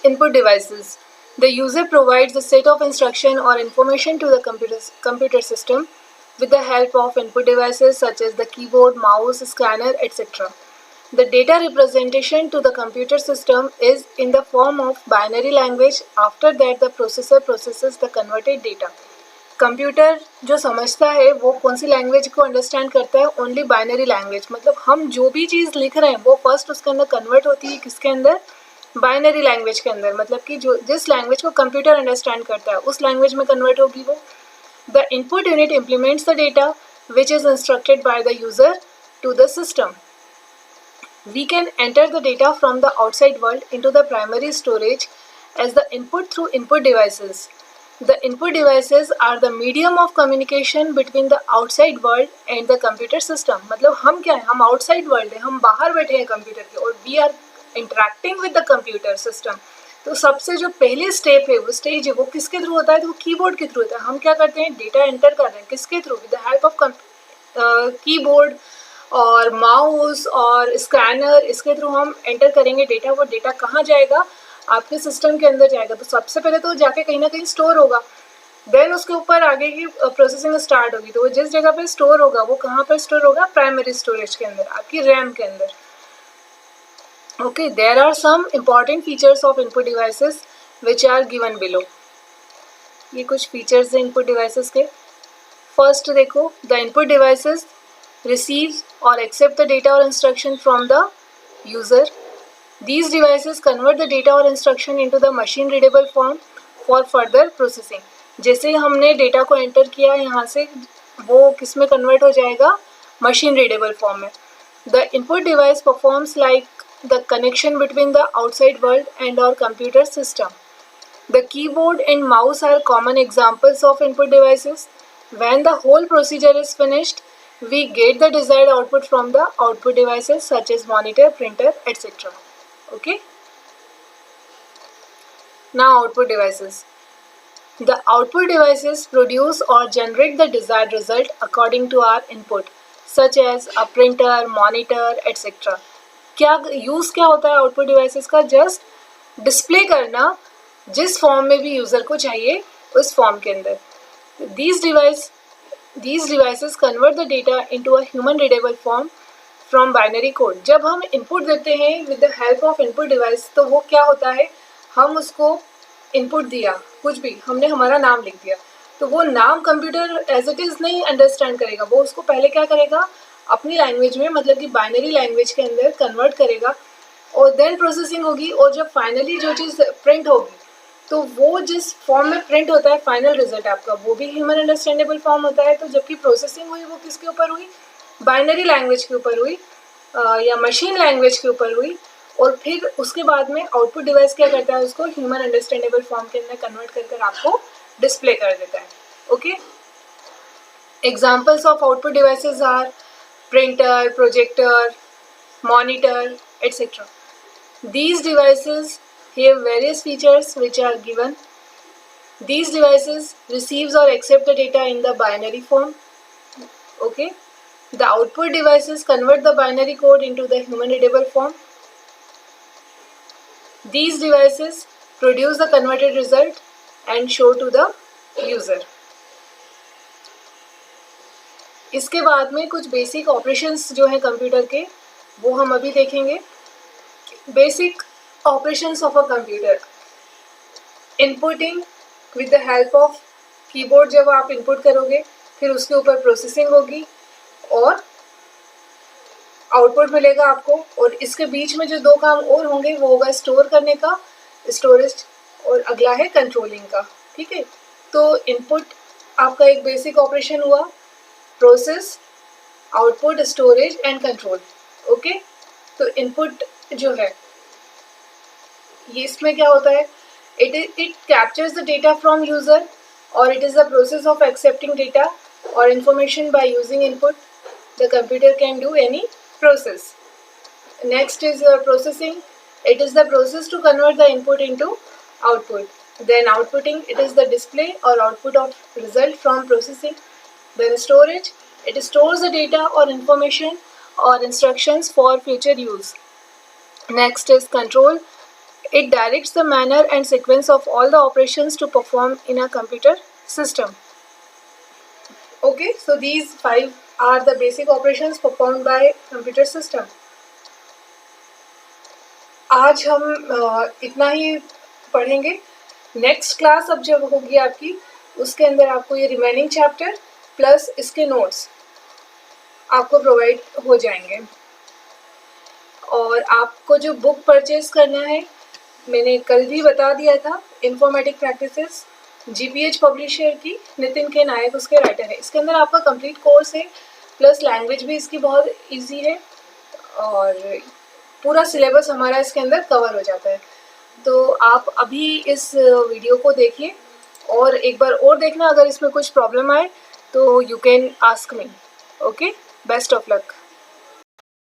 Input devices. The user provides a set of instruction or information to the computer system with the help of input devices such as the keyboard, mouse, scanner, etc. The data representation to the computer system is in the form of binary language. After that, the processor processes the converted data. Computer जो समझता है वो कौन सी language को understand करता है, only binary language. मतलब हम जो भी चीज़ लिख रहे हैं वो फर्स्ट उसके अंदर कन्वर्ट होती है किसके अंदर, बाइनरी लैंग्वेज के अंदर. मतलब कि जो जिस लैंग्वेज को कंप्यूटर अंडरस्टैंड करता है उस लैंग्वेज में कन्वर्ट होगी वो. The input unit implements the data which is instructed by the user to the system. We can enter the data from the outside world into the primary storage as the input through input devices. The input devices are the medium of communication between the outside world and the computer system. मतलब हम क्या है, हम outside world है, हम बाहर बैठे हैं कंप्यूटर के और we are interacting with the computer system. तो सबसे जो पहले स्टेप है वो स्टेज है वो किसके थ्रू होता है, तो वो कीबोर्ड के थ्रू होता है. हम क्या करते हैं, डेटा एंटर कर रहे हैं किसके through, with the help of keyboard और माउस और स्कैनर. इसके थ्रू हम एंटर करेंगे डेटा. वो डेटा कहाँ जाएगा, आपके सिस्टम के अंदर जाएगा. तो सबसे पहले तो जाके कहीं ना कहीं स्टोर होगा, देन उसके ऊपर आगे की प्रोसेसिंग स्टार्ट होगी. तो वो जिस जगह पे स्टोर होगा वो कहाँ पर स्टोर होगा, प्राइमरी स्टोरेज के अंदर, आपकी रैम के अंदर. Okay, there are some important features of input devices which are given below. ये कुछ फीचर्स हैं इनपुट डिवाइसेस के. फर्स्ट देखो, the input devices receive or accept the data or instruction from the user. These devices convert the data or instruction into the machine readable form for further processing. जैसे हमने data को enter किया यहाँ से वो किस में कन्वर्ट हो जाएगा, मशीन रीडेबल फॉर्म में. The input device performs like the connection between the outside world and our computer system. The keyboard and mouse are common examples of input devices. When the whole procedure is finished, we get the desired output from the output devices such as monitor, printer, etc. Okay. Now output devices. The output devices produce or generate the desired result according to our input, such as a printer, monitor, etc. क्या use क्या होता है output devices का, just display करना जिस form में भी user को चाहिए उस फॉर्म के अंदर. These devices convert the data into a human readable form from binary code. जब हम input देते हैं with the help of input device तो वो क्या होता है, हम उसको input दिया कुछ भी, हमने हमारा नाम लिख दिया, तो वो नाम कंप्यूटर एज इट इज़ नहीं अंडरस्टैंड करेगा. वो उसको पहले क्या करेगा, अपनी लैंग्वेज में मतलब कि बाइनरी लैंग्वेज के अंदर कन्वर्ट करेगा और देन प्रोसेसिंग होगी. और जब फाइनली जो चीज़ प्रिंट होगी तो वो जिस फॉर्म में प्रिंट होता है फाइनल रिजल्ट आपका, वो भी ह्यूमन अंडरस्टैंडेबल फॉर्म होता है. तो जबकि प्रोसेसिंग हुई वो किसके ऊपर हुई, बाइनरी लैंग्वेज के ऊपर हुई या मशीन लैंग्वेज के ऊपर हुई. और फिर उसके बाद में आउटपुट डिवाइस क्या करता है, उसको ह्यूमन अंडरस्टैंडेबल फॉर्म के अंदर कन्वर्ट कर कर आपको डिस्प्ले कर देता है. Okay, examples of output devices are printer, projector, monitor, etc. These devices have various features which are given. These devices receives or accept the data in the binary form. Okay, the output devices convert the binary code into the human readable form. These devices produce the converted result and show to the user. इसके बाद में कुछ basic operations जो हैं computer के वो हम अभी देखेंगे. Basic operations of a computer. Inputting with the help of keyboard. जब आप input करोगे फिर उसके ऊपर processing होगी और output मिलेगा आपको. और इसके बीच में जो दो काम और होंगे वो होगा स्टोर करने का, स्टोरेज, और अगला है कंट्रोलिंग का. ठीक है, तो इनपुट आपका एक बेसिक ऑपरेशन हुआ, process, output, storage and control. Okay, तो इनपुट जो है ये इसमें क्या होता है, it captures the data from user or it is the process of accepting data or information by using input. The computer can do any process. Next is processing. It is the process to convert the input into output. Then outputting, it is the display or output of result from processing. Then storage, it stores the data or information or instructions for future use. Next is control. It directs the manner and sequence of all the operations to perform in a computer system. Okay, so these 5 are the basic operations performed by computer system. आज हम इतना ही पढ़ेंगे. Next class अब जब होगी आपकी, उसके अंदर आपको ये रिमेनिंग चैप्टर प्लस इसके नोट्स आपको प्रोवाइड हो जाएंगे. और आपको जो बुक परचेज करना है, मैंने कल भी बता दिया था, इन्फॉर्मेटिक प्रैक्टिसेस GPH पब्लिशर की, नितिन के नायक उसके राइटर है. इसके अंदर आपका कंप्लीट कोर्स है, प्लस लैंग्वेज भी इसकी बहुत इजी है और पूरा सिलेबस हमारा इसके अंदर कवर हो जाता है. तो आप अभी इस वीडियो को देखिए और एक बार और देखना, अगर इसमें कुछ प्रॉब्लम आए तो you can ask me. Okay, best of luck.